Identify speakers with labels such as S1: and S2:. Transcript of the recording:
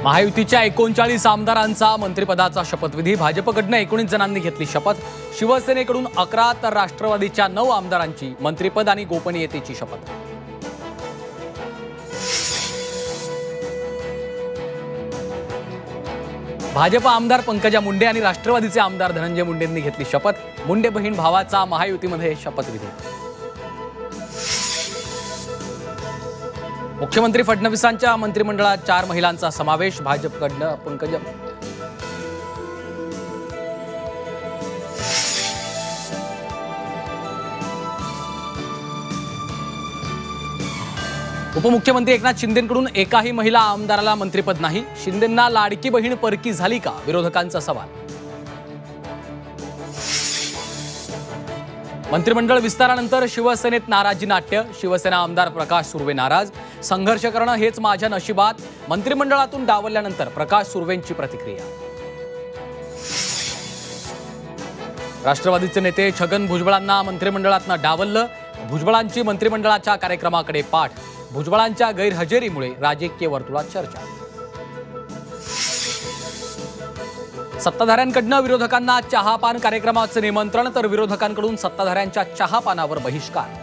S1: महायुतीच्या 39 आमदारांचा मंत्रिपदाचा शपथविधी। भाजपकडून 19 जणांनी घेतली शपथ। शिवसेनेकडून 11 तर राष्ट्रवादीच्या 9 आमदारांची मंत्रिपद आणि गोपनीयतेची शपथ। भाजप आमदार पंकजा मुंडे आणि राष्ट्रवादीचे आमदार धनंजय मुंडेंनी घेतली शपथ। मुंडे बहीण भावाचा महायुतीमध्ये शपथविधी। मुख्यमंत्री फडणवीसांच्या मंत्रिमंडळात 4 महिलांचा समावेश। भाजपकडून पंकजा उपमुख्यमंत्री एकनाथ शिंदेंकडून एकाही महिला आमदाराला मंत्रिपद नाही। शिंदेंना लाडकी बहीण परकी झाली का, विरोधकांचा सवाल। मंत्रिमंडळ विस्तारानंतर शिवसेनेत नाराजी नाट्य। शिवसेना आमदार प्रकाश सुर्वे नाराज। संघर्ष करणं हेच माझ्या नशिबात। मंत्रिमंडळातून डावलल्यानंतर प्रकाश सुर्वेंची प्रतिक्रिया। राष्ट्रवादीचे नेते छगन भुजबळांना मंत्रिमंडळातनं डावललं। भुजबळांची मंत्रिमंडळाच्या कार्यक्रमाकडे पाठ। भुजबळांच्या गैरहजेरीमुळे राजकीय वर्तुळात चर्चा। सत्ताधाऱ्यांकडून विरोधकांना चहापान कार्यक्रमाचे निमंत्रण, तर विरोधकांकडून सत्ताधाऱ्यांच्या चहापानावर बहिष्कार।